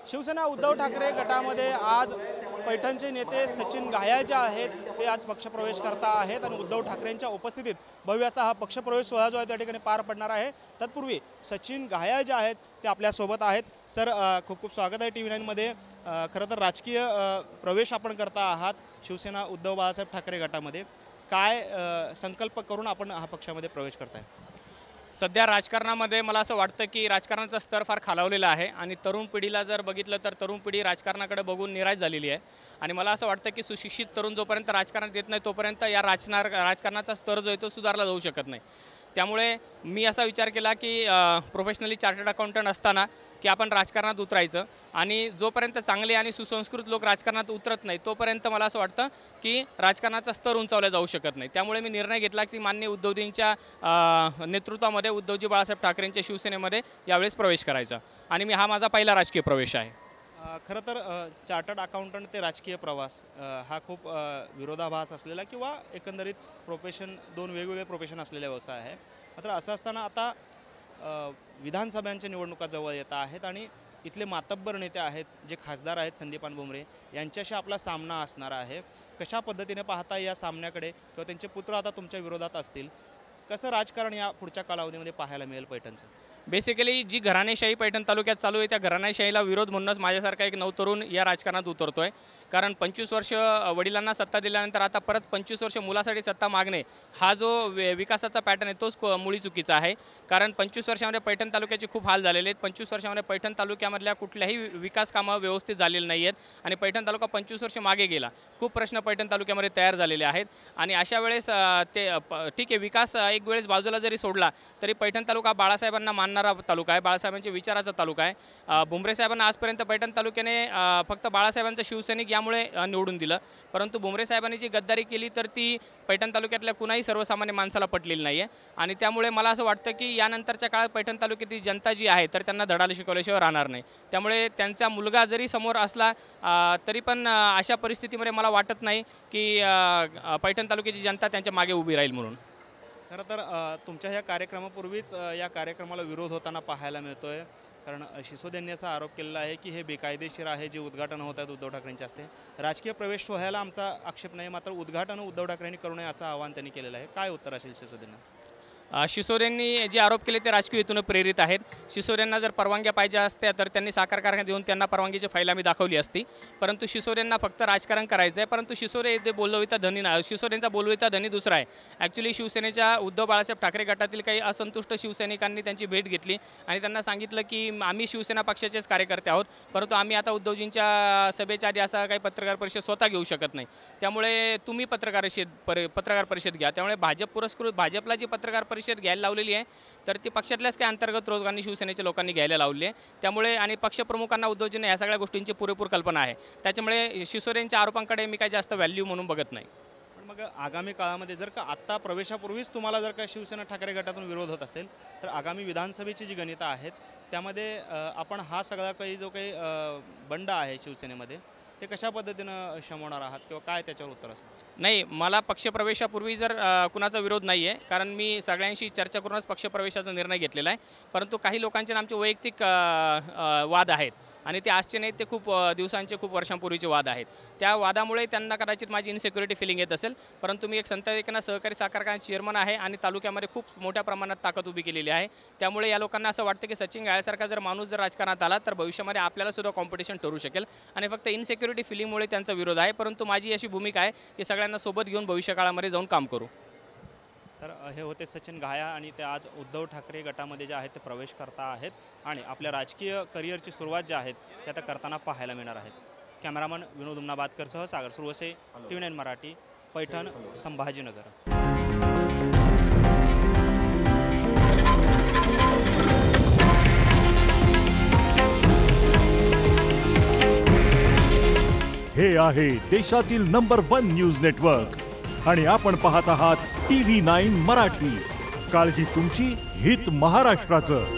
शिवसेना उद्धव ठाकरे गटामध्ये आज पैठणचे नेते सचिन घाया जे आहेत ते आज पक्षप्रवेश करता आहेत आणि उद्धव ठाकरेंच्या उपस्थितीत भव्य असा हा पक्षप्रवेश सोहळा जो आहे त्या ठिकाणी पार पडणार आहे। तत्पूर्वी सचिन घाया जे आहेत ते आपल्यासोबत आहेत। सर, खूप खूप स्वागत आहे TV9 मध्ये। खरं तर राजकीय प्रवेश आपण करता आहात शिवसेना उद्धव बाळासाहेब ठाकरे गटामध्ये। काय संकल्प करून आपण हा पक्षामध्ये प्रवेश करताय? सध्या राजकारणामध्ये मला असं वाटतं की राजकारणाचा स्तर फार खालावलेला आहे आणि तरुण पिढीला जर बघितलं तर तरुण पिढी राजकारणाकडे बघून निराश झालेली आहे आणि मला असं वाटतं की सुशिक्षित तरुण जोपर्यंत राजकारणात येत नाही तोपर्यंत या राजकारणाचा स्तर जो आहे तो सुधारला जाऊ शकत नाही। त्यामुळे मी असा विचार केला की प्रोफेशनली चार्टर्ड अकाउंटंट असताना की आपण राजकारणात उतरायचं आणि जोपर्यंत चांगले आणि सुसंस्कृत लोक राजकारणात उतरत नाही तोपर्यंत मला असं वाटतं की राजकारणाचा स्तर उंचावला जाऊ शकत नाही। त्यामुळे मी निर्णय घेतला की माननीय उद्धवजींच्या नेतृत्वामध्ये उद्धवजी बाळासाहेब ठाकरेंच्या शिवसेनेमध्ये यावेळेस प्रवेश करायचा आणि हा माझा पहिला राजकीय प्रवेश आहे। खरं तर चार्टर्ड अकाउंटंट ते राजकीय प्रवास हा खूप विरोधाभास असलेला किंवा एकंदरीत प्रोफेशन दोन वेगवेगळे प्रोफेशन असलेले व्यवसाय आहे। मात्र असं असताना आता विधानसभांच्या निवडणुका जवळ येत आहेत आणि इथले मातब्बर नेते आहेत जे खासदार आहेत संदीपान भुमरे यांच्याशी आपला सामना असणार आहे। कशा पद्धतीने पाहता या सामन्याकडे किंवा त्यांचे पुत्र आता तुमच्या विरोधात असतील, कसं राजकारण या पुढच्या कालावधीमध्ये पाहायला मिळेल पैठणचं? बेसिकली जी घराणेशाही पैठण तालुक्यात चालू आहे त्या घराणेशाहीला विरोध म्हणूनच माझ्यासारखा एक नवतरुण या राजकारणात उतरतो आहे। कारण 25 वर्ष वडिलांना सत्ता दिल्यानंतर आता परत 25 वर्ष मुलासाठी सत्ता मागणे हा जो विकासाचा पॅटर्न आहे तोच मुळी चुकीचा आहे। कारण 25 वर्षामध्ये पैठण तालुक्याचे खूप हाल झालेले आहेत। 25 वर्षामध्ये पैठण तालुक्यामधल्या कुठल्याही विकास कामं व्यवस्थित झालेली नाही आहेत आणि पैठण तालुका 25 वर्ष मागे गेला। खूप प्रश्न पैठण तालुक्यामध्ये तयार झालेले आहेत आणि अशा वेळेस ते ठीक आहे, विकास एक वेळेस बाजूला जरी सोडला तरी पैठण तालुका बाळासाहेबांना मानणारा तालुका आहे, बाळासाहेबांच्या विचाराचा तालुका आहे। भुमरे साहेबांना आजपर्यंत पैठण तालुक्याने फक्त बाळासाहेबांचा शिवसैनिक यामुळे निवडून दिलं, परंतु भुमरे साहेबांनी जी गद्दारी केली तर ती पैठण तालुक्यातल्या कुणाही सर्वसामान्य माणसाला पटलेली नाही आहे आणि त्यामुळे मला असं वाटतं की यानंतरच्या काळात पैठण तालुक्यातील जनता जी आहे तर त्यांना धडाला शिकवल्याशिवाय राहणार नाही। त्यामुळे त्यांचा मुलगा जरी समोर असला तरी पण अशा परिस्थितीमध्ये मला वाटत नाही की पैठण तालुक्याची जनता त्यांच्या मागे उभी राहील म्हणून। खरं तर तुमच्या ह्या कार्यक्रमापूर्वीच या कार्यक्रमाला विरोध होताना पाहायला मिळतोय। कारण शिसोदेंनी असा आरोप केलेला आहे की हे बेकायदेशीर आहे जे उद्घाटन होत आहेत उद्धव ठाकरेंच्या हस्ते। राजकीय प्रवेश सोहळ्याला आमचा आक्षेप नाही, मात्र उद्घाटन उद्धव ठाकरेंनी करू नये असं आवाहन त्यांनी केलेलं आहे। काय उत्तर असेल शिसोदेंना? शिसोदेंनी जे आरोप केले ते राजकीय हेतूने प्रेरित आहेत। शिसोदेंना जर परवानग्या पाहिजे असत्या तर त्यांनी साखर कारखान्यात देऊन त्यांना परवानगीची फाईल आम्ही दाखवली असती, परंतु शिसोदेंना फक्त राजकारण करायचं आहे। परंतु शिसोदे ते बोलविता धनी ना, शिसोदेंचा बोलविता धनी दुसरा आहे। ॲक्च्युली शिवसेनेच्या उद्धव बाळासाहेब ठाकरे गटातील काही असंतुष्ट शिवसैनिकांनी त्यांची भेट घेतली आणि त्यांना सांगितलं की आम्ही शिवसेना पक्षाचेच कार्यकर्ते आहोत, परंतु आम्ही आता उद्धवजींच्या सभेच्या आधी असा काही पत्रकार परिषद स्वतः घेऊ शकत नाही, त्यामुळे तुम्ही पत्रकार परिषद घ्या। त्यामुळे भाजप पुरस्कृत भाजपला जी पत्रकार परिषद घ्यायला लावलेली आहे तर ती पक्षातल्याच काही अंतर्गत लोकांनी शिवसेनेच्या लोकांनी घ्यायला लावली आहे। त्यामुळे आणि पक्षप्रमुखांना उद्धवजींना या सगळ्या गोष्टींची पुरेपूर कल्पना आहे, त्याच्यामुळे शिसोदेंच्या आरोपांकडे मी काही जास्त व्हॅल्यू म्हणून बघत नाही। पण मग आगामी काळामध्ये जर का आत्ता प्रवेशापूर्वीच तुम्हाला जर का शिवसेना ठाकरे गटातून विरोध होत असेल तर आगामी विधानसभेची जी गणितं आहेत त्यामध्ये आपण हा सगळा जो काही बंड आहे शिवसेनेमध्ये ते कशा पद्धतीनं शमवणार आहात किंवा काय त्याच्यावर उत्तर असेल? नाही, मला पक्षप्रवेशापूर्वी जर कुणाचा विरोध नाही आहे, कारण मी सगळ्यांशी चर्चा करूनच पक्षप्रवेशाचा निर्णय घेतलेला आहे। परंतु काही लोकांचे आमचे वैयक्तिक वाद आहेत आणि ते आजचे नाहीत, ते खूप दिवसांचे खूप वर्षांपूर्वीचे वाद आहेत। त्या वादामुळे त्यांना कदाचित माझी इनसिक्युरिटी फिलिंग येत असेल, परंतु मी एक संत एकनाथ सहकारी साखर कारखान्याचे चेअरमन आहे आणि तालुक्यामध्ये खूप मोठ्या प्रमाणात ताकद उभी केलेली आहे। त्यामुळे या लोकांना असं वाटतं की सचिन घायासारखा जर माणूस जर राजकारणात आला तर भविष्यामध्ये आपल्याला सुद्धा कॉम्पिटिशन ठरू शकेल आणि फक्त इनसिक्युरिटी फिलिंगमुळे त्यांचा विरोध आहे। परंतु माझी अशी भूमिका आहे की सगळ्यांना सोबत घेऊन भविष्यकाळामध्ये जाऊन काम करू। तर हे होते सचिन घाया आणि ते आज उद्धव ठाकरे गटामध्ये जे आहेत ते प्रवेश करता आहेत आणि आपल्या राजकीय करिअरची सुरुवात जी आहेत ते आता करताना पाहायला मिळणार आहेत। कॅमेरामन विनोद उमनाबादकरसह सागर सुरवसे, TV9 मराठी, पैठण, संभाजीनगर। हे आहे देशातील नंबर 1 न्यूज नेटवर्क आणि आपण पाहत आहात TV9 मराठी। काळजी तुमची, हित महाराष्ट्राचं।